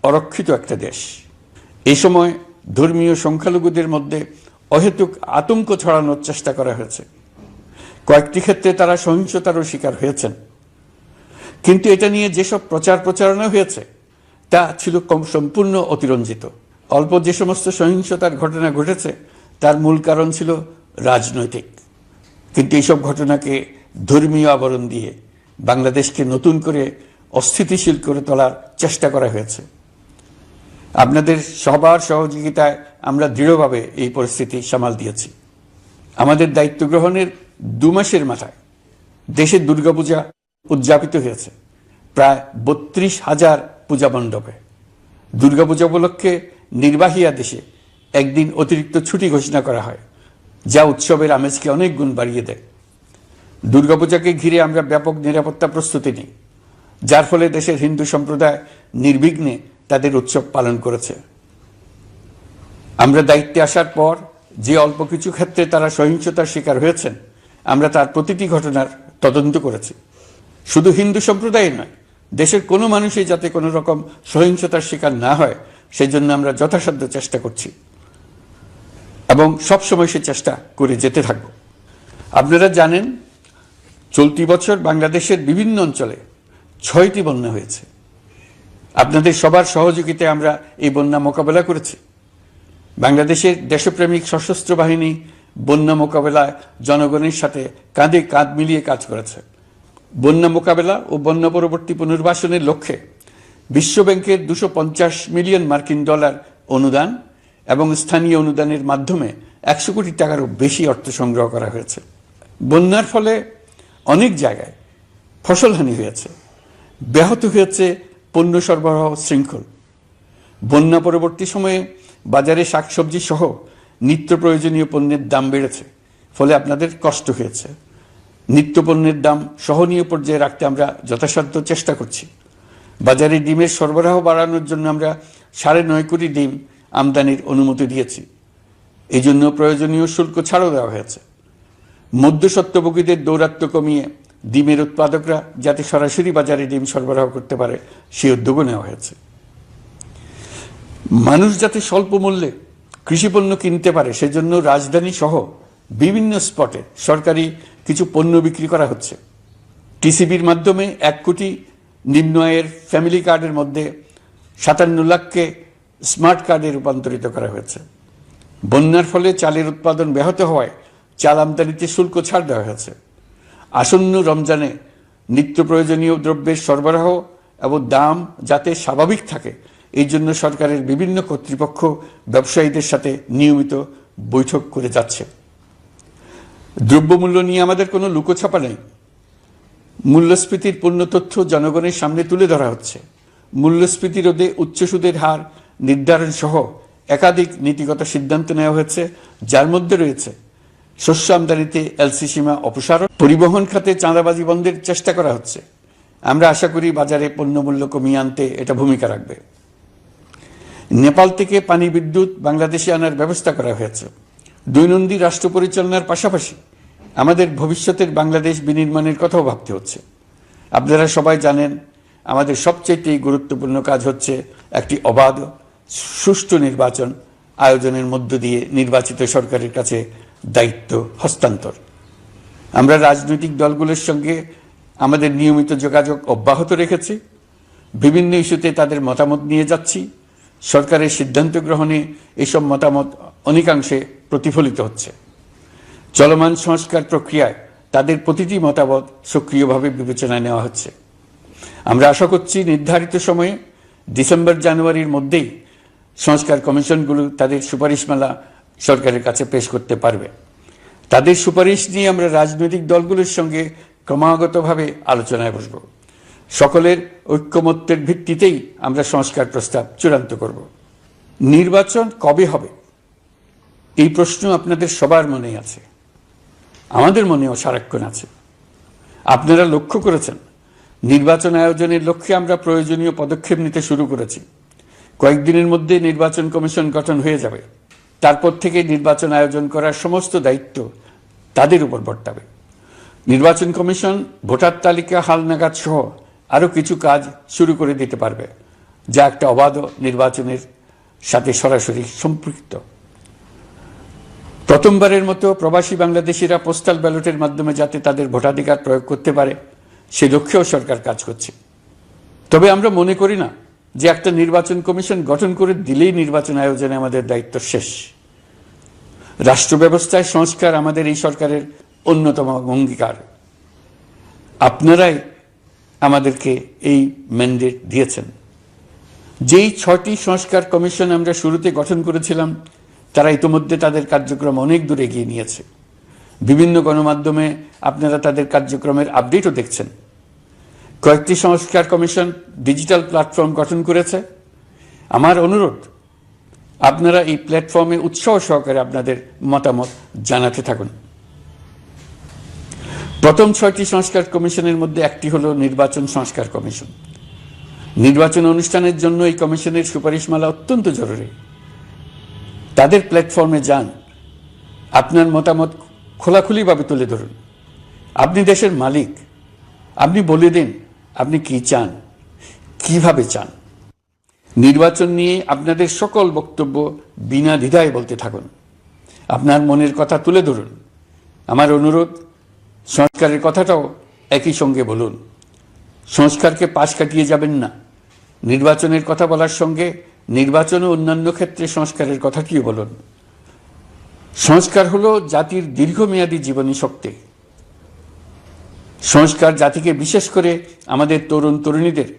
অরক্ষিত একটা দেশ। এই সময় ধর্মীয় সংখ্যালঘুদের মধ্যে অহেতুক আতঙ্ক ছড়ানোর চেষ্টা করা হয়েছে। কয়েকটি ক্ষেত্রে তারা সহিংসতারও শিকার হয়েছেন। কিন্তু এটা নিয়ে যেসব প্রচারণা হয়েছে তা ছিল সম্পূর্ণ অতিরঞ্জিত। অল্প যে সমস্ত সহিংসতার ঘটনা ঘটেছে তার মূল কারণ ছিল রাজনৈতিক। কিন্তু এইসব ঘটনাকে ধর্মীয় আবরণ দিয়ে বাংলাদেশকে নতুন করে অস্থিতিশীল করে তোলার চেষ্টা করা হয়েছে। আপনাদের সবার সহযোগিতায় আমরা দৃঢ়ভাবে এই পরিস্থিতি সামাল দিয়েছি। আমাদের দায়িত্ব গ্রহণের 2 মাসের মাথায় দেশে দুর্গাপূজা উদযাপিত হয়েছে প্রায় 32,000 পূজা মণ্ডপে। দুর্গাপূজা উপলক্ষে নির্বাহী আদেশে একদিন অতিরিক্ত ছুটি ঘোষণা করা হয়, যা উৎসবের আমেজকে অনেক গুণ বাড়িয়ে দেয়। দুর্গাপূজাকে ঘিরে আমরা ব্যাপক নিরাপত্তা প্রস্তুতি নিই, যার ফলে দেশের হিন্দু সম্প্রদায় নির্বিঘ্নে তাদের উৎসব পালন করেছে। আমরা দায়িত্বে আসার পর যে অল্প কিছু ক্ষেত্রে তারা সহিংসতার শিকার হয়েছেন, আমরা তার প্রতিটি ঘটনার তদন্ত করেছি। শুধু হিন্দু সম্প্রদায় নয়, দেশের কোনো মানুষই যাতে কোনো রকম সহিংসতার শিকার না হয় সেই জন্য আমরা যথাসাধ্য চেষ্টা করছি এবং সবসময় সে চেষ্টা করে যেতে থাকব। আপনারা জানেন, চলতি বছর বাংলাদেশের বিভিন্ন অঞ্চলে 6টি বন্যা হয়েছে। আপনাদের সবার সহযোগিতায় আমরা এই বন্যা মোকাবেলা করেছি। বাংলাদেশের দেশপ্রেমিক সশস্ত্র বাহিনী বন্যা মোকাবেলায় জনগণের সাথে কাঁধে কাঁধ মিলিয়ে কাজ করেছে। বন্যা মোকাবেলা ও বন্যা পরবর্তী পুনর্বাসনের লক্ষ্যে বিশ্বব্যাংকের $250 মিলিয়ন অনুদান এবং স্থানীয় অনুদানের মাধ্যমে 100 কোটি টাকারও বেশি অর্থ সংগ্রহ করা হয়েছে। বন্যার ফলে অনেক জায়গায় ফসলহানি হয়েছে, ব্যাহত হয়েছে পণ্য সরবরাহ শৃঙ্খল। বন্যা পরবর্তী সময়ে বাজারে শাকসবজি সহ নিত্য প্রয়োজনীয় পণ্যের দাম বেড়েছে, ফলে আপনাদের কষ্ট হয়েছে। নিত্য পণ্যের দাম সহনীয় পর্যায়ে রাখতে আমরা যথাসাধ্য চেষ্টা করছি। বাজারে ডিমের সরবরাহ বাড়ানোর জন্য আমরা 9.5 কোটি ডিম আমদানির অনুমতি দিয়েছি। এই জন্য প্রয়োজনীয় শুল্ক ছাড়ও দেওয়া হয়েছে। মধ্যস্বত্বভোগীদের দৌরাত্ম্য কমিয়ে ডিমের উৎপাদকরা যাতে সরাসরি বাজারে ডিম সরবরাহ করতে পারে সেই উদ্যোগও নেওয়া হয়েছে। মানুষ যাতে স্বল্প মূল্যে কৃষিপণ্য কিনতে পারে সেজন্য রাজধানী সহ বিভিন্ন স্পটে সরকারি কিছু পণ্য বিক্রি করা হচ্ছে। টিসিবির মাধ্যমে 1 কোটি নিম্ন আয়ের ফ্যামিলি কার্ডের মধ্যে 57 লাখকে স্মার্ট কার্ডে রূপান্তরিত করা হয়েছে। বন্যার ফলে চালের উৎপাদন ব্যাহত হওয়ায় চাল আমদানিতে শুল্ক ছাড় দেওয়া হয়েছে। আসন্ন রমজানে নিত্য প্রয়োজনীয় দ্রব্যের সরবরাহ এবং দাম যাতে স্বাভাবিক থাকে এই জন্য সরকারের বিভিন্ন কর্তৃপক্ষ ব্যবসায়ীদের সাথে নিয়মিত বৈঠক করে যাচ্ছে। দ্রব্যমূল্য নিয়ে আমাদের কোনো লুকোছাপা নেই। মূল্যস্ফীতির পূর্ণ তথ্য জনগণের সামনে তুলে ধরা হচ্ছে। মূল্যস্ফীতি রোধে উচ্চ সুদের হার নির্ধারণ সহ একাধিক নীতিগত সিদ্ধান্ত নেওয়া হয়েছে, যার মধ্যে রয়েছে শস্য আমদানিতে এলসি সীমা অপসারণ, পরিবহন খাতে চাঁদাবাজি বন্ধের চেষ্টা করা হচ্ছে। আমরা আশা করি বাজারে পণ্যমূল্য কমিয়ে আনতে এটা ভূমিকা রাখবে। নেপাল থেকে পানি বিদ্যুৎ বাংলাদেশে আনার ব্যবস্থা করা হয়েছে। দৈনন্দিন রাষ্ট্র পরিচালনার পাশাপাশি আমাদের ভবিষ্যতের বাংলাদেশ বিনির্মাণের কথাও ভাবতে হচ্ছে। আপনারা সবাই জানেন, আমাদের সবচেয়ে গুরুত্বপূর্ণ কাজ হচ্ছে একটি অবাধ সুষ্ঠু নির্বাচন আয়োজনের মধ্য দিয়ে নির্বাচিত সরকারের কাছে দায়িত্ব হস্তান্তর। আমরা রাজনৈতিক দলগুলোর সঙ্গে আমাদের নিয়মিত যোগাযোগ অব্যাহত রেখেছি। বিভিন্ন ইস্যুতে তাদের মতামত নিয়ে যাচ্ছি। সরকারের সিদ্ধান্ত গ্রহণে এসব মতামত অনেকাংশে প্রতিফলিত হচ্ছে। চলমান সংস্কার প্রক্রিয়ায় তাদের প্রতিটি মতামত সক্রিয়ভাবে বিবেচনায় নেওয়া হচ্ছে। আমরা আশা করছি নির্ধারিত সময়ে ডিসেম্বর-জানুয়ারির মধ্যেই সংস্কার কমিশনগুলো তাদের সুপারিশমালা সরকারের কাছে পেশ করতে পারবে। তাদের সুপারিশ নিয়ে আমরা রাজনৈতিক দলগুলোর সঙ্গে ক্রমাগতভাবে আলোচনায় বসব। সকলের ঐক্যমত্যের ভিত্তিতেই আমরা সংস্কার প্রস্তাব চূড়ান্ত করব। নির্বাচন কবে হবে এই প্রশ্ন আপনাদের সবার মনেই আছে, আমাদের মনেও সারাক্ষণ আছে। আপনারা লক্ষ্য করেছেন, নির্বাচন আয়োজনের লক্ষ্যে আমরা প্রয়োজনীয় পদক্ষেপ নিতে শুরু করেছি। কয়েকদিনের মধ্যে নির্বাচন কমিশন গঠন হয়ে যাবে। তারপর থেকে নির্বাচন আয়োজন করার সমস্ত দায়িত্ব তাদের উপর বর্তাবে। নির্বাচন কমিশন ভোটার তালিকা হালনাগাদ সহ আরও কিছু কাজ শুরু করে দিতে পারবে, যা একটা অবাধ নির্বাচনের সাথে সরাসরি সম্পৃক্ত। প্রথমবারের মতো প্রবাসী বাংলাদেশিরা পোস্টাল ব্যালটের মাধ্যমে যাতে তাদের ভোটাধিকার প্রয়োগ করতে পারে সে লক্ষ্যেও সরকার কাজ করছে। তবে আমরা মনে করি না যে একটা নির্বাচন কমিশন গঠন করে দিলেই নির্বাচন আয়োজনে আমাদের দায়িত্ব শেষ। রাষ্ট্র ব্যবস্থায় সংস্কার আমাদের এই সরকারের অন্যতম অঙ্গীকার। আপনারাই আমাদেরকে এই ম্যান্ডেট দিয়েছেন। যেই 6টি সংস্কার কমিশন আমরা শুরুতে গঠন করেছিলাম তারা ইতোমধ্যে তাদের কার্যক্রম অনেক দূর এগিয়ে নিয়েছে। বিভিন্ন গণমাধ্যমে আপনারা তাদের কার্যক্রমের আপডেটও দেখছেন। কয়েকটি সংস্কার কমিশন ডিজিটাল প্ল্যাটফর্ম গঠন করেছে। আমার অনুরোধ, আপনারা এই প্ল্যাটফর্মে উৎসাহ সহকারে আপনাদের মতামত জানাতে থাকুন। প্রথম 6টি সংস্কার কমিশনের মধ্যে একটি হল নির্বাচন সংস্কার কমিশন। নির্বাচন অনুষ্ঠানের জন্য এই কমিশনের সুপারিশমালা অত্যন্ত জরুরি। তাদের প্ল্যাটফর্মে যান, আপনার মতামত খোলাখুলিভাবে তুলে ধরুন। আপনি দেশের মালিক, আপনি বলে দিন আপনি কি চান, কিভাবে চান। নির্বাচন নিয়ে আপনাদের সকল বক্তব্য বিনা দ্বিধায় বলতে থাকুন। আপনার মনের কথা তুলে ধরুন। আমার অনুরোধ, সংস্কারের কথাটাও একই সঙ্গে বলুন। সংস্কারকে পাশ কাটিয়ে যাবেন না। নির্বাচনের কথা বলার সঙ্গে নির্বাচন ও অন্যান্য ক্ষেত্রে সংস্কারের কথাটিও বলুন। সংস্কার হলো জাতির দীর্ঘমেয়াদী জীবনী শক্তি। সংস্কার জাতিকে, বিশেষ করে আমাদের তরুণ তরুণীদের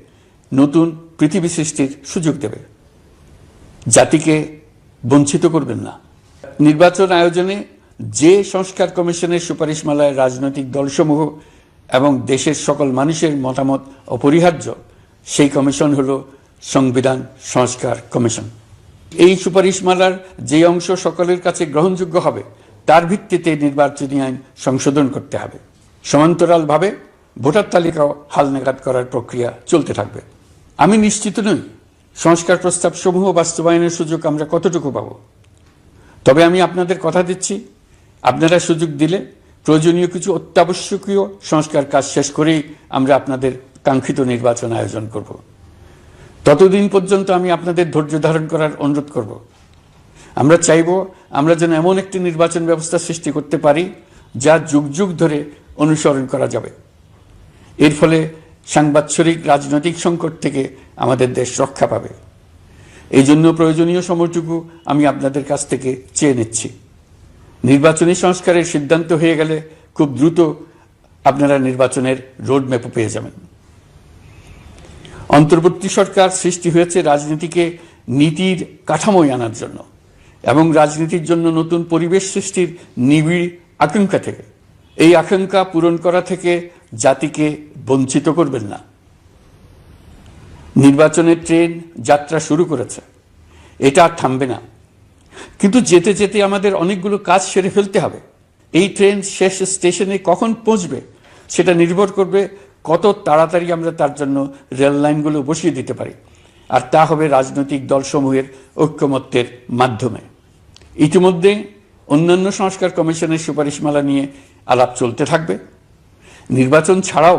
নতুন পৃথিবী সৃষ্টির সুযোগ দেবে। জাতিকে বঞ্চিত করবেন না। নির্বাচন আয়োজনে যে সংস্কার কমিশনের সুপারিশমালায় রাজনৈতিক দলসমূহ এবং দেশের সকল মানুষের মতামত অপরিহার্য, সেই কমিশন হলো সংবিধান সংস্কার কমিশন। এই সুপারিশমালার যে অংশ সকলের কাছে গ্রহণযোগ্য হবে তার ভিত্তিতে নির্বাচনী আইন সংশোধন করতে হবে। সমান্তরালভাবে ভোটার তালিকাও হালনাগাদ করার প্রক্রিয়া চলতে থাকবে। আমি নিশ্চিত নই সংস্কার প্রস্তাব সমূহ বাস্তবায়নের সুযোগ আমরা কতটুকু পাব। তবে আমি আপনাদের কথা দিচ্ছি, আপনারা সুযোগ দিলে প্রয়োজনীয় কিছু অত্যাবশ্যকীয় সংস্কার কাজ শেষ করেই আমরা আপনাদের কাঙ্ক্ষিত নির্বাচন আয়োজন করব। ততদিন পর্যন্ত আমি আপনাদের ধৈর্য ধারণ করার অনুরোধ করব। আমরা চাইব আমরা যেন এমন একটি নির্বাচন ব্যবস্থা সৃষ্টি করতে পারি যা যুগ যুগ ধরে অনুসরণ করা যাবে। এর ফলে সাংবৎসরিক রাজনৈতিক সংকট থেকে আমাদের দেশ রক্ষা পাবে। এই জন্য প্রয়োজনীয় সময়টুকু আমি আপনাদের কাছ থেকে চেয়ে নিচ্ছি। নির্বাচনী সংস্কারের সিদ্ধান্ত হয়ে গেলে খুব দ্রুত আপনারা নির্বাচনের রোডম্যাপও পেয়ে যাবেন। অন্তর্বর্তী সরকার সৃষ্টি হয়েছে রাজনীতিকে নীতির কাঠামোয় আনার জন্য এবং রাজনীতির জন্য নতুন পরিবেশ সৃষ্টির নিবিড় আকাঙ্ক্ষা থেকে। এই আকাঙ্ক্ষা পূরণ করা থেকে জাতিকে বঞ্চিত করবেন না। নির্বাচনের ট্রেন যাত্রা শুরু করেছে, এটা আর থামবে না। কিন্তু যেতে যেতে আমাদের অনেকগুলো কাজ সেরে ফেলতে হবে। এই ট্রেন শেষ স্টেশনে কখন পৌঁছবে সেটা নির্ভর করবে কত তাড়াতাড়ি আমরা তার জন্য রেল লাইনগুলো বসিয়ে দিতে পারি, আর তা হবে রাজনৈতিক দলসমূহের ঐক্যমত্যের মাধ্যমে। ইতিমধ্যে অন্যান্য সংস্কার কমিশনের সুপারিশমালা নিয়ে আলাপ চলতে থাকবে। নির্বাচন ছাড়াও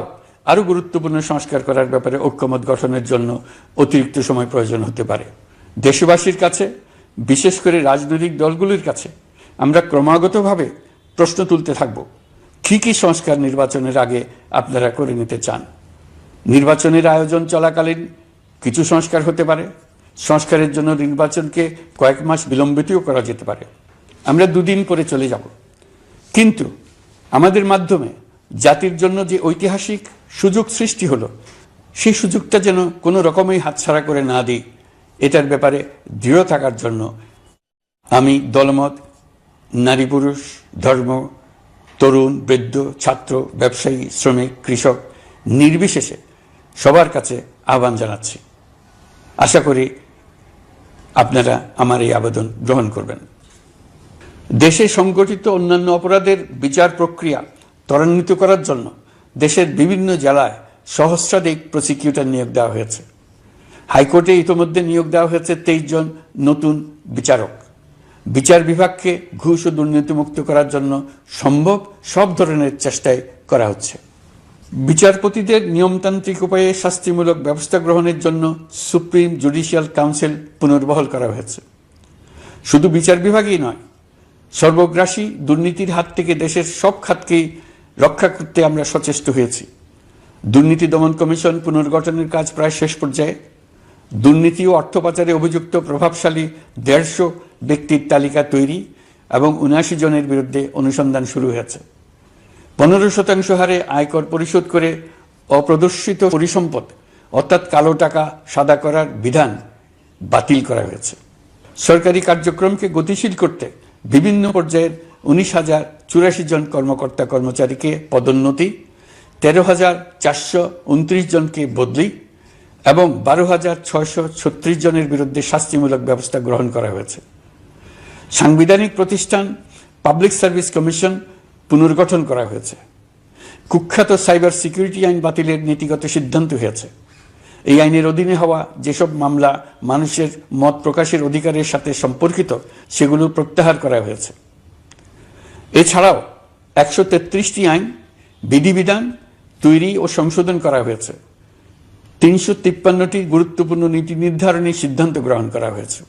আরও গুরুত্বপূর্ণ সংস্কার করার ব্যাপারে ঐক্যমত গঠনের জন্য অতিরিক্ত সময় প্রয়োজন হতে পারে। দেশবাসীর কাছে, বিশেষ করে রাজনৈতিক দলগুলির কাছে আমরা ক্রমাগতভাবে প্রশ্ন তুলতে থাকব, কী কী সংস্কার নির্বাচনের আগে আপনারা করে নিতে চান। নির্বাচনের আয়োজন চলাকালীন কিছু সংস্কার হতে পারে। সংস্কারের জন্য নির্বাচনকে কয়েক মাস বিলম্বিতও করা যেতে পারে। আমরা 2 দিন পরে চলে যাব, কিন্তু আমাদের মাধ্যমে জাতির জন্য যে ঐতিহাসিক সুযোগ সৃষ্টি হলো সেই সুযোগটা যেন কোনো রকমেই হাতছাড়া করে না দিই, এটার ব্যাপারে দৃঢ় থাকার জন্য আমি দলমত, নারী পুরুষ, ধর্ম, তরুণ, বৃদ্ধ, ছাত্র, ব্যবসায়ী, শ্রমিক, কৃষক নির্বিশেষে সবার কাছে আহ্বান জানাচ্ছি। আশা করি আপনারা আমার এই আবেদন গ্রহণ করবেন। দেশে সংগঠিত অন্যান্য অপরাধের বিচার প্রক্রিয়া ত্বরান্বিত করার জন্য দেশের বিভিন্ন জেলায় সহস্রাধিক প্রসিকিউটর নিয়োগ দেওয়া হয়েছে। হাইকোর্টে ইতিমধ্যে নিয়োগ দেওয়া হয়েছে 23 জন নতুন বিচারক। বিচার বিভাগকে ঘুষ ও দুর্নীতিমুক্ত করার জন্য সম্ভব সব ধরনের চেষ্টাই করা হচ্ছে। বিচারপতিদের নিয়মতান্ত্রিক উপায়ে শাস্তিমূলক ব্যবস্থা গ্রহণের জন্য সুপ্রিম জুডিশিয়াল কাউন্সিল পুনর্বহাল করা হয়েছে। শুধু বিচার বিভাগই নয়, সর্বগ্রাসী দুর্নীতির হাত থেকে দেশের সব খাতকেই রক্ষা করতে আমরা সচেষ্ট হয়েছি। দুর্নীতি দমন কমিশন পুনর্গঠনের কাজ প্রায় শেষ পর্যায়ে। দুর্নীতি ও অর্থ পাচারে অভিযুক্ত প্রভাবশালী 150 ব্যক্তির তালিকা তৈরি এবং 79 জনের বিরুদ্ধে অনুসন্ধান শুরু হয়েছে। 15% হারে আয়কর পরিশোধ করে অপ্রদর্শিত পরিসম্পদ অর্থাৎ কালো টাকা সাদা করার বিধান বাতিল করা হয়েছে। সরকারি কার্যক্রমকে গতিশীল করতে বিভিন্ন পর্যায়ের 19,084 জন কর্মকর্তা কর্মচারীকে পদোন্নতি, 13,429 জনকে বদলি এবং 12,636 জনের বিরুদ্ধে শাস্তিমূলক ব্যবস্থা গ্রহণ করা হয়েছে। সাংবিধানিক প্রতিষ্ঠান পাবলিক সার্ভিস কমিশন পুনর্গঠন করা হয়েছে। কুখ্যাত সাইবার সিকিউরিটি আইন বাতিলের নীতিগত সিদ্ধান্ত হয়েছে। এই আইনের অধীনে হওয়া যেসব মামলা মানুষের মত প্রকাশের অধিকারের সাথে সম্পর্কিত সেগুলো প্রত্যাহার করা হয়েছে। এছাড়াও 133টি আইন বিধিবিধান তৈরি ও সংশোধন করা হয়েছে। 353টি গুরুত্বপূর্ণ নীতি নির্ধারণী সিদ্ধান্ত গ্রহণ করা হয়েছে।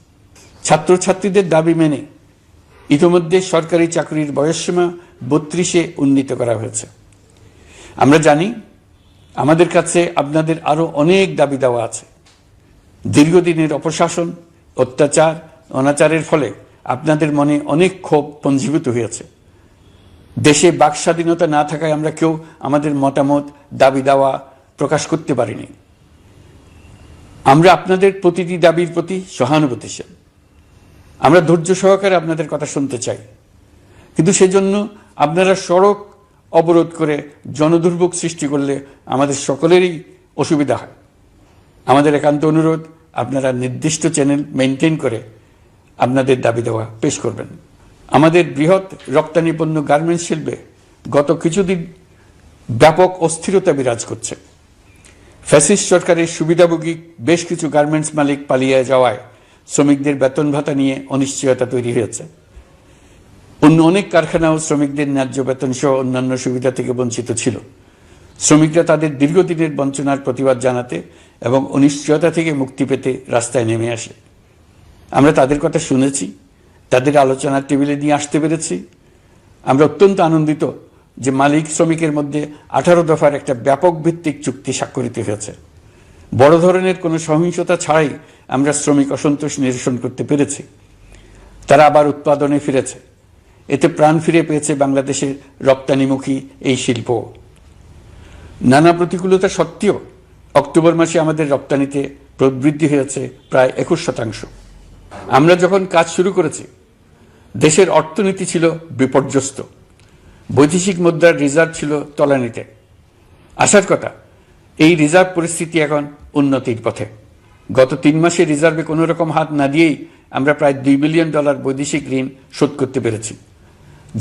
ছাত্রছাত্রীদের দাবি মেনে ইতিমধ্যে সরকারি চাকরির বয়সসীমা 32-এ উন্নীত করা হয়েছে। আমরা জানি আমাদের কাছে আপনাদের আরো অনেক দাবি দেওয়া আছে। দীর্ঘদিনের অপশাসন, অত্যাচার, অনাচারের ফলে আপনাদের মনে অনেক ক্ষোভ পঞ্জীভূত হয়েছে। দেশে বাক স্বাধীনতা না থাকায় আমরা কেউ আমাদের মতামত, দাবি দেওয়া প্রকাশ করতে পারিনি। আমরা আপনাদের প্রতিটি দাবির প্রতি সহানুভূতিশীল। আমরা ধৈর্য সহকারে আপনাদের কথা শুনতে চাই, কিন্তু সেজন্য আপনারা সড়ক অবরোধ করে জনদুর্ভোগ সৃষ্টি করলে আমাদের সকলেরই অসুবিধা হয়। আমাদের একান্ত অনুরোধ, আপনারা নির্দিষ্ট চ্যানেল মেনটেন করে আপনাদের দাবি দেওয়া পেশ করবেন। আমাদের বৃহৎ রপ্তানি পণ্য গার্মেন্টস শিল্পে গত কিছুদিন ব্যাপক অস্থিরতা বিরাজ করছে। ফ্যাসিস্ট সরকারের সুবিধাভোগী বেশ কিছু গার্মেন্টস মালিক পালিয়ে যাওয়ায় শ্রমিকদের বেতন ভাতা নিয়ে অনিশ্চয়তা তৈরি হয়েছে। অন্য অনেক কারখানাও শ্রমিকদের ন্যায্য বেতন সহ অন্যান্য সুবিধা থেকে বঞ্চিত ছিল। শ্রমিকরা তাদের দীর্ঘদিনের বঞ্চনার প্রতিবাদ জানাতে এবং অনিশ্চয়তা থেকে মুক্তি পেতে রাস্তায় নেমে আসে। আমরা তাদের কথা শুনেছি, তাদের আলোচনার টেবিলে নিয়ে আসতে পেরেছি। আমরা অত্যন্ত আনন্দিত যে মালিক শ্রমিকের মধ্যে 18 দফার একটা ব্যাপক ভিত্তিক চুক্তি স্বাক্ষরিত হয়েছে। বড় ধরনের কোনো সহিংসতা ছাড়াই আমরা শ্রমিক অসন্তোষ নিরসন করতে পেরেছি। তারা আবার উৎপাদনে ফিরেছে। এতে প্রাণ ফিরে পেয়েছে বাংলাদেশের রপ্তানিমুখী এই শিল্প। নানা প্রতিকূলতা সত্ত্বেও অক্টোবর মাসে আমাদের রপ্তানিতে প্রবৃদ্ধি হয়েছে প্রায় 21%। আমরা যখন কাজ শুরু করেছি দেশের অর্থনীতি ছিল বিপর্যস্ত। বৈদেশিক মুদ্রার রিজার্ভ ছিল তলানিতে। আসার কথা, এই রিজার্ভ পরিস্থিতি এখন উন্নতির পথে। গত 3 মাসে রিজার্ভে কোনো রকম হাত না দিয়েই আমরা প্রায় $2 বিলিয়ন বৈদেশিক ঋণ শোধ করতে পেরেছি।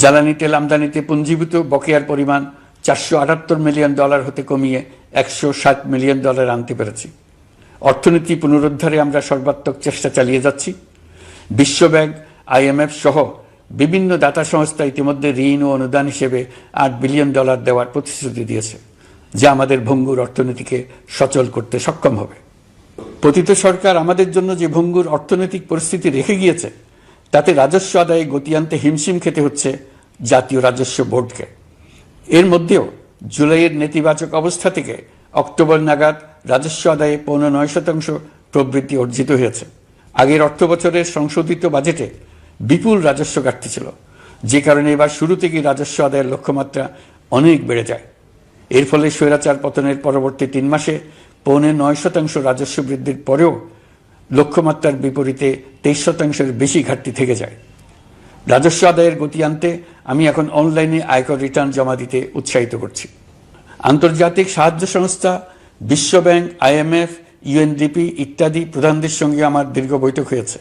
জ্বালানি তেল আমদানিতে পুঞ্জীভূত বকেয়ার পরিমাণ $478 মিলিয়ন হতে কমিয়ে $160 মিলিয়ন আনতে পেরেছি। অর্থনীতি পুনরুদ্ধারে আমরা সর্বাত্মক চেষ্টা চালিয়ে যাচ্ছি। বিশ্বব্যাংক, IMF সহ বিভিন্ন দাতা সংস্থা ইতিমধ্যে ঋণ ও অনুদান হিসেবে $8 বিলিয়ন দেওয়ার প্রতিশ্রুতি দিয়েছে, যা আমাদের ভঙ্গুর অর্থনীতিকে সচল করতে সক্ষম হবে। পতিত সরকার আমাদের জন্য যে ভঙ্গুর অর্থনৈতিক পরিস্থিতি রেখে গিয়েছে তাতে রাজস্ব আদায়ে গতি আনতে হিমশিম খেতে হচ্ছে জাতীয় রাজস্ব বোর্ডকে। এর মধ্যেও জুলাইয়ের নেতিবাচক অবস্থা থেকে অক্টোবর নাগাদ রাজস্ব আদায়ে 9.9% প্রবৃদ্ধি অর্জিত হয়েছে। আগের অর্থ বছরের সংশোধিত বাজেটে বিপুল রাজস্ব ঘাটতি ছিল, যে কারণে এবার শুরু থেকেই রাজস্ব আদায়ের লক্ষ্যমাত্রা অনেক বেড়ে যায়। এর ফলে স্বৈরাচার পতনের পরবর্তী 3 মাসে 9.9% রাজস্ব বৃদ্ধির পরেও লক্ষ্যমাত্রার বিপরীতে 23%-এর বেশি ঘাটতি থেকে যায়। রাজস্ব আদায়ের গতি আনতে আমি এখন অনলাইনে আয়কর রিটার্ন জমা দিতে উৎসাহিত করছি। আন্তর্জাতিক সাহায্য সংস্থা, বিশ্বব্যাংক, IMF, UNDP ইত্যাদি প্রধানদের সঙ্গে আমার দীর্ঘ বৈঠক হয়েছে।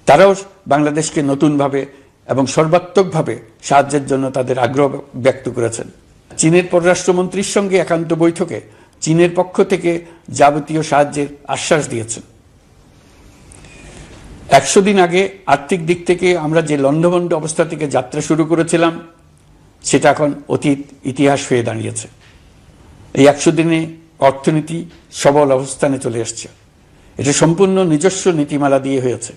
তারাও বাংলাদেশকে নতুনভাবে এবং সর্বাত্মকভাবে সাহায্যের জন্য তাদের আগ্রহ ব্যক্ত করেছেন। চীনের পররাষ্ট্রমন্ত্রীর সঙ্গে একান্ত বৈঠকে চীনের পক্ষ থেকে যাবতীয় সাহায্যের আশ্বাস দিয়েছেন। 100 দিন আগে আর্থিক দিক থেকে আমরা যে লণ্ডভণ্ড অবস্থা থেকে যাত্রা শুরু করেছিলাম সেটা এখন অতীত ইতিহাস হয়ে দাঁড়িয়েছে। এই 100 দিনে অর্থনীতি সবল অবস্থানে চলে এসছে। এটা সম্পূর্ণ নিজস্ব নীতিমালা দিয়ে হয়েছে।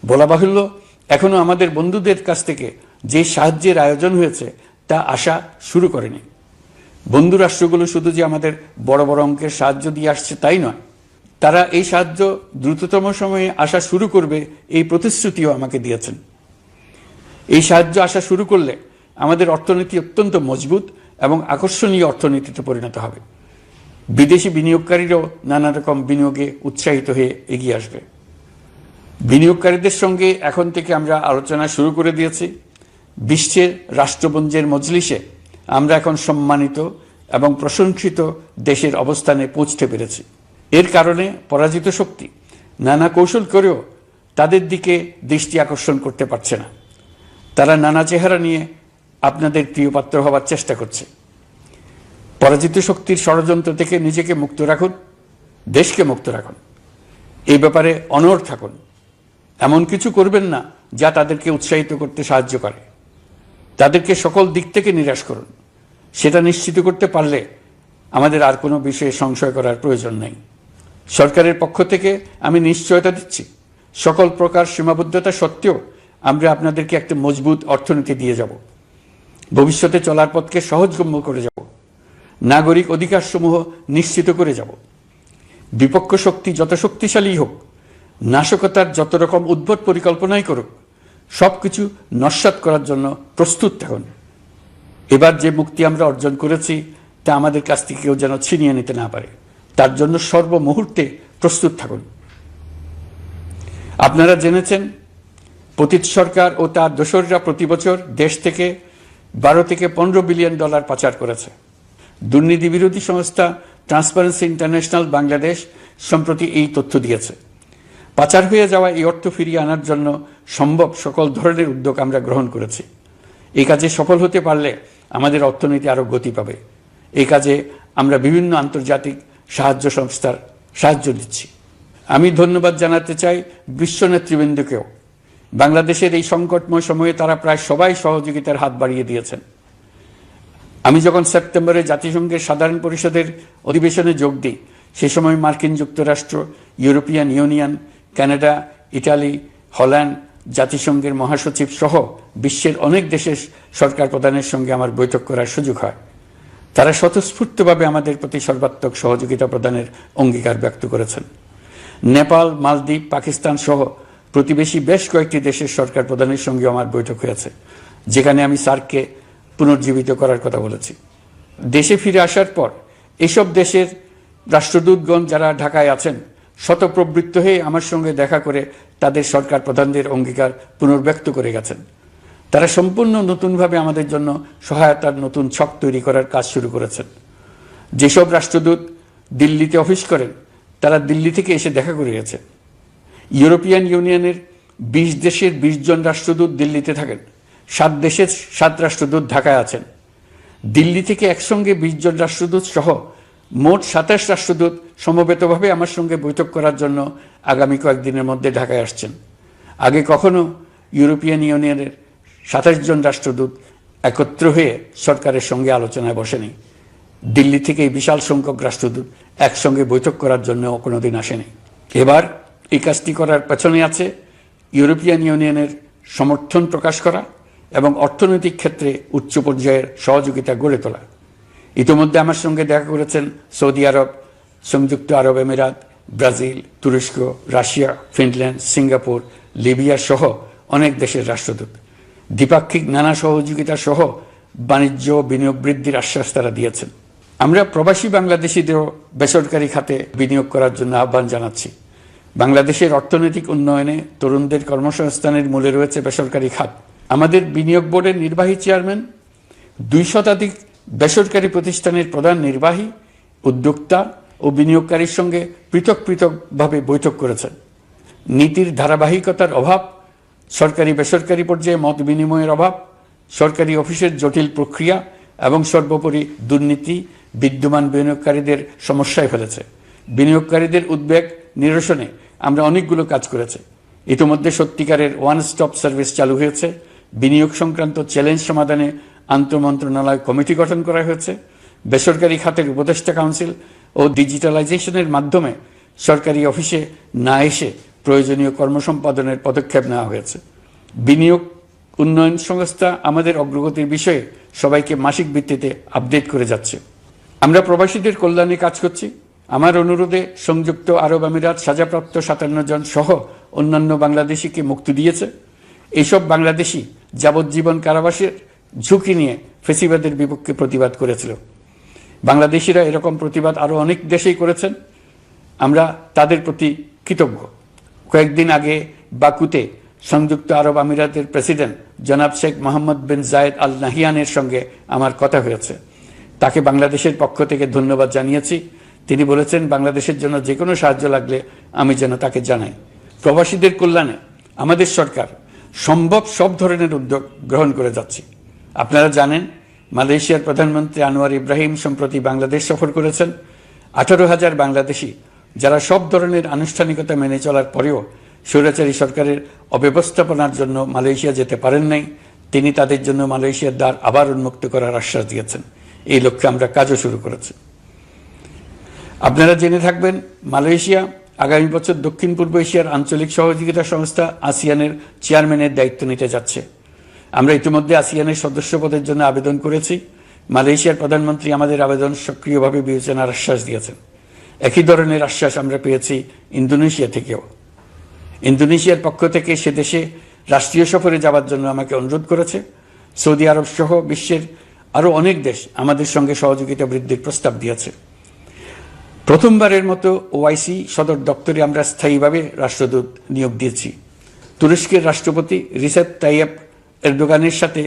বলা বাহুল্য, এখনো আমাদের বন্ধুদের কাছ থেকে যে সাহায্যের আয়োজন হয়েছে তা আসা শুরু করেনি। বন্ধু রাষ্ট্রগুলো শুধু যে আমাদের বড় বড় অঙ্কের সাহায্য দিয়ে আসছে তাই নয়, তারা এই সাহায্য দ্রুততম সময়ে আসা শুরু করবে এই প্রতিশ্রুতিও আমাকে দিয়েছেন। এই সাহায্য আসা শুরু করলে আমাদের অর্থনীতি অত্যন্ত মজবুত এবং আকর্ষণীয় অর্থনীতিতে পরিণত হবে। বিদেশি বিনিয়োগকারীরাও নানা রকম বিনিয়োগে উৎসাহিত হয়ে এগিয়ে আসবে। বিনিয়োগকারীদের সঙ্গে এখন থেকে আমরা আলোচনা শুরু করে দিয়েছি। বিশ্বের রাষ্ট্রপুঞ্জের মজলিসে আমরা এখন সম্মানিত এবং প্রশংসিত দেশের অবস্থানে পৌঁছতে পেরেছি। এর কারণে পরাজিত শক্তি নানা কৌশল করেও তাদের দিকে দৃষ্টি আকর্ষণ করতে পারছে না। তারা নানা চেহারা নিয়ে আপনাদের প্রিয়পাত্র হবার চেষ্টা করছে। পরাজিত শক্তির ষড়যন্ত্র থেকে নিজেকে মুক্ত রাখুন, দেশকে মুক্ত রাখুন। এই ব্যাপারে অনড় থাকুন। এমন কিছু করবেন না যা তাদেরকে উৎসাহিত করতে সাহায্য করে। তাদেরকে সকল দিক থেকে নিরাশ করুন। সেটা নিশ্চিত করতে পারলে আমাদের আর কোনো বিষয়ে সংশয় করার প্রয়োজন নেই। সরকারের পক্ষ থেকে আমি নিশ্চয়তা দিচ্ছি, সকল প্রকার সীমাবদ্ধতা সত্ত্বেও আমরা আপনাদেরকে একটা মজবুত অর্থনীতি দিয়ে যাব। ভবিষ্যতে চলার পথকে সহজগম্য করে যাব। নাগরিক অধিকারসমূহ নিশ্চিত করে যাব। বিপক্ষ শক্তি যত শক্তিশালী হোক, নাশকতার যত রকম উদ্ভট পরিকল্পনাই করুক, সবকিছু নস্যাৎ করার জন্য প্রস্তুত থাকুন। এবার যে মুক্তি আমরা অর্জন করেছি তা আমাদের কাছ থেকে কেউ যেন ছিনিয়ে নিতে না পারে, তার জন্য সর্বমুহূর্তে প্রস্তুত থাকুন। আপনারা জেনেছেন, পতিত সরকার ও তার দোসররা প্রতি বছর দেশ থেকে 12 থেকে 15 বিলিয়ন ডলার পাচার করেছে। দুর্নীতি বিরোধী সংস্থা ট্রান্সপারেন্সি ইন্টারন্যাশনাল বাংলাদেশ সম্প্রতি এই তথ্য দিয়েছে। পাচার হয়ে যাওয়া এই অর্থ ফিরিয়ে আনার জন্য সম্ভব সকল ধরনের উদ্যোগ আমরা গ্রহণ করেছি। এই কাজে সফল হতে পারলে আমাদের অর্থনীতি আরও গতি পাবে। এই কাজে আমরা বিভিন্ন আন্তর্জাতিক সাহায্য সংস্থার সাহায্য দিচ্ছি। আমি ধন্যবাদ জানাতে চাই বিশ্ব নেতৃবৃন্দকেও। বাংলাদেশের এই সংকটময় সময়ে তারা প্রায় সবাই সহযোগিতার হাত বাড়িয়ে দিয়েছেন। আমি যখন সেপ্টেম্বরে জাতিসংঘের সাধারণ পরিষদের অধিবেশনে যোগ দিই, সে সময় মার্কিন যুক্তরাষ্ট্র, European Union, Canada, Italy, Holland, জাতিসংঘের মহাসচিব সহ বিশ্বের অনেক দেশের সরকার প্রধানের সঙ্গে আমার বৈঠক করার সুযোগ হয়। তারা স্বতঃস্ফূর্তভাবে আমাদের প্রতি সর্বাত্মক সহযোগিতা প্রদানের অঙ্গীকার ব্যক্ত করেছেন। নেপাল, মালদ্বীপ, পাকিস্তান সহ প্রতিবেশী বেশ কয়েকটি দেশের সরকার প্রধানের সঙ্গে আমার বৈঠক হয়েছে, যেখানে আমি সার্ককে পুনর্জীবিত করার কথা বলেছি। দেশে ফিরে আসার পর এসব দেশের রাষ্ট্রদূতগণ যারা ঢাকায় আছেন, শতপ্রবৃত্ত হয়ে আমার সঙ্গে দেখা করে তাদের সরকার প্রধানদের অঙ্গীকার পুনর্ব্যক্ত করে গেছেন। তারা সম্পূর্ণ নতুনভাবে আমাদের জন্য সহায়তার নতুন ছক তৈরি করার কাজ শুরু করেছেন। যেসব রাষ্ট্রদূত দিল্লিতে অফিস করেন, তারা দিল্লি থেকে এসে দেখা করে গেছেন। ইউরোপিয়ান ইউনিয়নের 20 দেশের 20 জন রাষ্ট্রদূত দিল্লিতে থাকেন। 7 দেশের 7 রাষ্ট্রদূত ঢাকায় আছেন। দিল্লি থেকে একসঙ্গে 20 জন রাষ্ট্রদূত সহ মোট 27 রাষ্ট্রদূত সমবেতভাবে আমার সঙ্গে বৈঠক করার জন্য আগামী কয়েকদিনের মধ্যে ঢাকায় আসছেন। আগে কখনো ইউরোপিয়ান ইউনিয়নের 27 জন রাষ্ট্রদূত একত্র হয়ে সরকারের সঙ্গে আলোচনায় বসেনি। দিল্লি থেকে এই বিশাল সংখ্যক রাষ্ট্রদূত একসঙ্গে বৈঠক করার জন্য কোনোদিন আসেনি। এবার এই কাজটি করার পেছনে আছে ইউরোপিয়ান ইউনিয়নের সমর্থন প্রকাশ করা এবং অর্থনৈতিক ক্ষেত্রে উচ্চ পর্যায়ের সহযোগিতা গড়ে তোলা। ইতিমধ্যে আমার সঙ্গে দেখা করেছেন সৌদি আরব, সংযুক্ত আরব আমিরাত, ব্রাজিল, তুরস্ক, রাশিয়া, ফিনল্যান্ড, সিঙ্গাপুর, লিবিয়া সহ অনেক দেশের রাষ্ট্রদূত। দ্বিপাক্ষিক নানা সহযোগিতা সহ বাণিজ্য বিনিয়োগ বৃদ্ধির আশ্বাস তারা দিয়েছেন। আমরা প্রবাসী বাংলাদেশিদেরও বেসরকারি খাতে বিনিয়োগ করার জন্য আহ্বান জানাচ্ছি। বাংলাদেশের অর্থনৈতিক উন্নয়নে তরুণদের কর্মসংস্থানের মূলে রয়েছে বেসরকারি খাত। আমাদের বিনিয়োগ বোর্ডের নির্বাহী চেয়ারম্যান 2 শতাধিক বেসরকারি প্রতিষ্ঠানের প্রধান নির্বাহী, উদ্যোক্তা ও বিনিয়োগকারীর সঙ্গে পৃথক পৃথকভাবে বৈঠক করেছেন। নীতির ধারাবাহিকতার অভাব, সরকারি বেসরকারি পর্যায়ে মত বিনিময়ের অভাব, সরকারি অফিসের জটিল প্রক্রিয়া এবং সর্বোপরি দুর্নীতি বিদ্যমান বিনিয়োগকারীদের সমস্যায় ফেলেছে। বিনিয়োগকারীদের উদ্বেগ নিরসনে আমরা অনেকগুলো কাজ করেছি। ইতিমধ্যে সত্যিকারের ওয়ান স্টপ সার্ভিস চালু হয়েছে। বিনিয়োগ সংক্রান্ত চ্যালেঞ্জ সমাধানে আন্তঃমন্ত্রণালয় কমিটি গঠন করা হয়েছে। বেসরকারি খাতের উপদেষ্টা কাউন্সিল ও ডিজিটালাইজেশনের মাধ্যমে সরকারি অফিসে না এসে প্রয়োজনীয় কর্মসম্পাদনের পদক্ষেপ নেওয়া হয়েছে। বিনিয়োগ উন্নয়ন সংস্থা আমাদের অগ্রগতির বিষয়ে সবাইকে মাসিক ভিত্তিতে আপডেট করে যাচ্ছে। আমরা প্রবাসীদের কল্যাণে কাজ করছি। আমার অনুরোধে সংযুক্ত আরব আমিরাত সাজাপ্রাপ্ত 57 জন সহ অন্যান্য বাংলাদেশিকে মুক্তি দিয়েছে। এইসব বাংলাদেশি যাবজ্জীবন কারাবাসের ঝুঁকি নিয়ে ফেসিবাদের বিপক্ষে প্রতিবাদ করেছিল। বাংলাদেশিরা এরকম প্রতিবাদ আরও অনেক দেশেই করেছেন। আমরা তাদের প্রতি কৃতজ্ঞ। কয়েকদিন আগে বাকুতে সংযুক্ত আরব আমিরাতের প্রেসিডেন্ট জনাব শেখ মোহাম্মদ বিন জায়েদ আল নাহিয়ানের সঙ্গে আমার কথা হয়েছে। তাকে বাংলাদেশের পক্ষ থেকে ধন্যবাদ জানিয়েছি। তিনি বলেছেন বাংলাদেশের জন্য যে কোনো সাহায্য লাগলে আমি যেন তাকে জানাই। প্রবাসীদের কল্যাণে আমাদের সরকার সম্ভব সব ধরনের উদ্যোগ গ্রহণ করে যাচ্ছে। আপনারা জানেন মালয়েশিয়ার প্রধানমন্ত্রী আনোয়ার ইব্রাহিম সম্প্রতি বাংলাদেশ সফর করেছেন। 18,000 বাংলাদেশি যারা সব ধরনের আনুষ্ঠানিকতা মেনে চলার পরেও স্বৈরাচারী সরকারের অব্যবস্থাপনার জন্য মালয়েশিয়া যেতে পারেন নাই, তিনি তাদের জন্য মালয়েশিয়ার দ্বার আবার উন্মুক্ত করার আশ্বাস দিয়েছেন। এই লক্ষ্যে আমরা কাজও শুরু করেছি। আপনারা জেনে থাকবেন মালয়েশিয়া আগামী বছর দক্ষিণ পূর্ব এশিয়ার আঞ্চলিক সহযোগিতা সংস্থা আসিয়ানের চেয়ারম্যানের দায়িত্ব নিতে যাচ্ছে। আমরা ইতিমধ্যে আসিয়ানের সদস্য পদের জন্য আবেদন করেছি। মালয়েশিয়ার প্রধানমন্ত্রী আমাদের আবেদন সক্রিয়ভাবে বিবেচনার আশ্বাস দিয়েছেন। একই ধরনের আশ্বাস আমরা পেয়েছি ইন্দোনেশিয়া থেকেও। ইন্দোনেশিয়ার পক্ষ থেকে সে দেশে রাষ্ট্রীয় সফরে যাওয়ার জন্য আমাকে অনুরোধ করেছে। সৌদি আরব সহ বিশ্বের আরও অনেক দেশ আমাদের সঙ্গে সহযোগিতা বৃদ্ধির প্রস্তাব দিয়েছে। প্রথমবারের মতো ওআইসি সদর দপ্তরে আমরা স্থায়ীভাবে রাষ্ট্রদূত নিয়োগ দিয়েছি। তুরস্কের রাষ্ট্রপতি রিসেপ তাইয়েপ এরদোগানের সাথে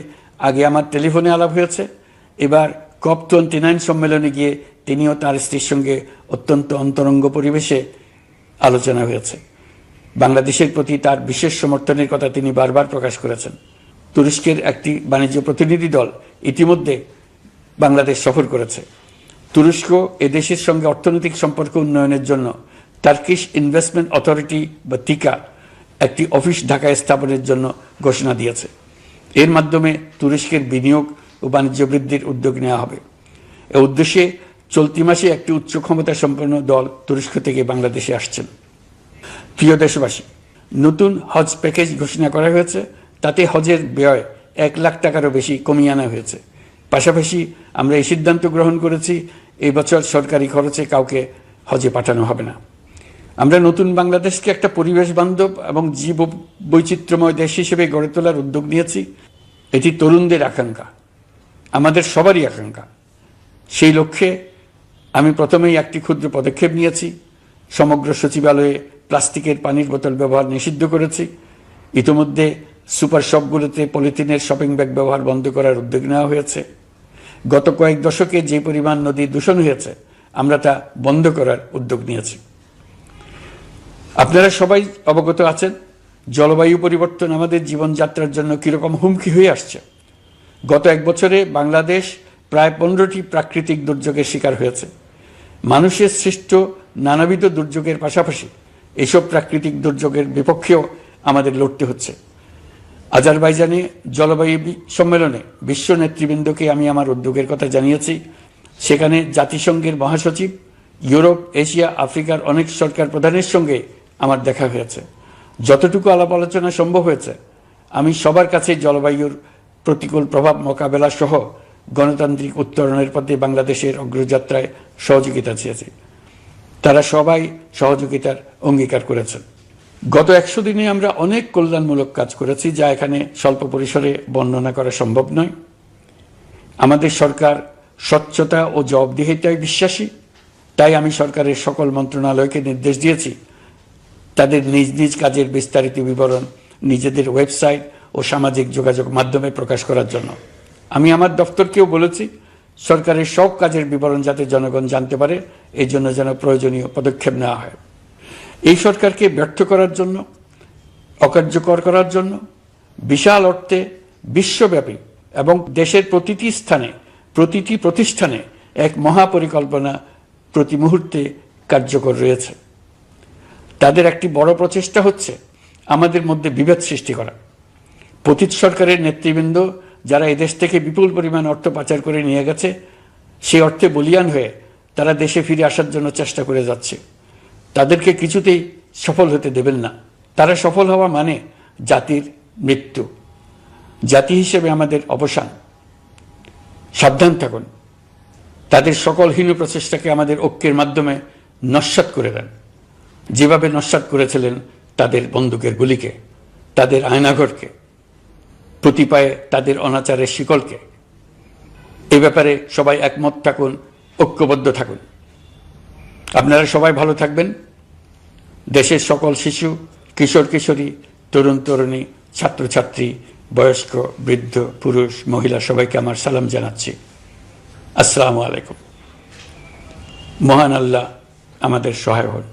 আগে আমার টেলিফোনে আলাপ হয়েছে। এবার COP29 সম্মেলনে গিয়ে তিনিও তার স্ত্রীর সঙ্গে অত্যন্ত অন্তরঙ্গ পরিবেশে আলোচনা হয়েছে। বাংলাদেশের প্রতি তার বিশেষ সমর্থনের কথা তিনি বারবার প্রকাশ করেছেন। তুরস্কের একটি বাণিজ্য প্রতিনিধি দল ইতিমধ্যে বাংলাদেশ সফর করেছে। তুরস্ক এদেশের সঙ্গে অর্থনৈতিক সম্পর্ক উন্নয়নের জন্য টার্কিশ ইনভেস্টমেন্ট অথরিটি বা তিকা একটি অফিস ঢাকায় স্থাপনের জন্য ঘোষণা দিয়েছে। এর মাধ্যমে তুরস্কের বিনিয়োগ ও বাণিজ্য বৃদ্ধির উদ্যোগ নেওয়া হবে। এ উদ্দেশ্যে চলতি মাসে একটি উচ্চ ক্ষমতা সম্পন্ন দল তুরস্ক থেকে বাংলাদেশে আসছেন। প্রিয় দেশবাসী, নতুন হজ প্যাকেজ ঘোষণা করা হয়েছে। তাতে হজের ব্যয় 1 লাখ টাকারও বেশি কমিয়ে আনা হয়েছে। পাশাপাশি আমরা এই সিদ্ধান্ত গ্রহণ করেছি এই বছর সরকারি খরচে কাউকে হজে পাঠানো হবে না। আমরা নতুন বাংলাদেশকে একটা পরিবেশ বান্ধব এবং জীব বৈচিত্র্যময় দেশ হিসেবে গড়ে তোলার উদ্যোগ নিয়েছি। এটি তরুণদের আকাঙ্ক্ষা, আমাদের সবারই আকাঙ্ক্ষা। সেই লক্ষ্যে আমি প্রথমেই একটি ক্ষুদ্র পদক্ষেপ নিয়েছি। সমগ্র সচিবালয়ে প্লাস্টিকের পানির বোতল ব্যবহার নিষিদ্ধ করেছি। ইতিমধ্যে সুপার শপগুলোতে পলিথিনের শপিং ব্যাগ ব্যবহার বন্ধ করার উদ্যোগ নেওয়া হয়েছে। গত কয়েক দশকে যে পরিমাণ নদী দূষণ হয়েছে আমরা তা বন্ধ করার উদ্যোগ নিয়েছি। আপনারা সবাই অবগত আছেন জলবায়ু পরিবর্তন আমাদের জীবনযাত্রার জন্য কীরকম হুমকি হয়ে আসছে। গত 1 বছরে বাংলাদেশ প্রায় 15টি প্রাকৃতিক দুর্যোগের শিকার হয়েছে। মানুষের সৃষ্ট নানাবিধ দুর্যোগের পাশাপাশি এসব প্রাকৃতিক দুর্যোগের বিপক্ষেও আমাদের লড়তে হচ্ছে। আজারবাইজানে জলবায়ু সম্মেলনে বিশ্ব নেতৃবৃন্দকে আমি আমার উদ্যোগের কথা জানিয়েছি। সেখানে জাতিসংঘের মহাসচিব, ইউরোপ, এশিয়া, আফ্রিকার অনেক সরকার প্রধানের সঙ্গে আমার দেখা হয়েছে। যতটুকু আলাপ আলোচনা সম্ভব হয়েছে আমি সবার কাছে জলবায়ুর প্রতিকূল প্রভাব মোকাবেলা সহ গণতান্ত্রিক উত্তরণের পথে বাংলাদেশের অগ্রযাত্রায় সহযোগিতা চেয়েছি। তারা সবাই সহযোগিতার অঙ্গীকার করেছেন। গত 100 দিনে আমরা অনেক কল্যাণমূলক কাজ করেছি যা এখানে স্বল্প পরিসরে বর্ণনা করা সম্ভব নয়। আমাদের সরকার স্বচ্ছতা ও জবাবদিহিতায় বিশ্বাসী। তাই আমি সরকারের সকল মন্ত্রণালয়কে নির্দেশ দিয়েছি তাদের নিজ নিজ কাজের বিস্তারিত বিবরণ নিজেদের ওয়েবসাইট ও সামাজিক যোগাযোগ মাধ্যমে প্রকাশ করার জন্য। আমি আমার দপ্তরকেও বলেছি সরকারের সব কাজের বিবরণ যাতে জনগণ জানতে পারে এই জন্য যেন প্রয়োজনীয় পদক্ষেপ নেওয়া হয়। এই সরকারকে ব্যর্থ করার জন্য, অকার্যকর করার জন্য বিশাল অর্থে বিশ্বব্যাপী এবং দেশের প্রতিটি স্থানে, প্রতিটি প্রতিষ্ঠানে এক মহাপরিকল্পনা প্রতি মুহূর্তে কার্যকর রয়েছে। তাদের একটি বড় প্রচেষ্টা হচ্ছে আমাদের মধ্যে বিভেদ সৃষ্টি করা। পতিত সরকারের নেতৃবৃন্দ যারা এদেশ থেকে বিপুল পরিমাণ অর্থ পাচার করে নিয়ে গেছে সেই অর্থে বলিয়ান হয়ে তারা দেশে ফিরে আসার জন্য চেষ্টা করে যাচ্ছে। তাদেরকে কিছুতেই সফল হতে দেবেন না। তারা সফল হওয়া মানে জাতির মৃত্যু, জাতি হিসেবে আমাদের অবসান। সাবধান থাকুন। তাদের সকল হীন প্রচেষ্টাকে আমাদের ঐক্যের মাধ্যমে নস্যাৎ করে দেন, যেভাবে নস্যাৎ করেছিলেন তাদের বন্দুকের গুলিকে, তাদের আয়নাঘরকে, প্রতি পায়ে তাদের অনাচারের শিকলকে। এ ব্যাপারে সবাই একমত থাকুন, ঐক্যবদ্ধ থাকুন। আপনারা সবাই ভালো থাকবেন। দেশের সকল শিশু, কিশোর কিশোরী, তরুণ তরুণী, ছাত্রছাত্রী, বয়স্ক, বৃদ্ধ, পুরুষ, মহিলা সবাইকে আমার সালাম জানাচ্ছি। আসসালামু আলাইকুম। মহান আল্লাহ আমাদের সহায় হন।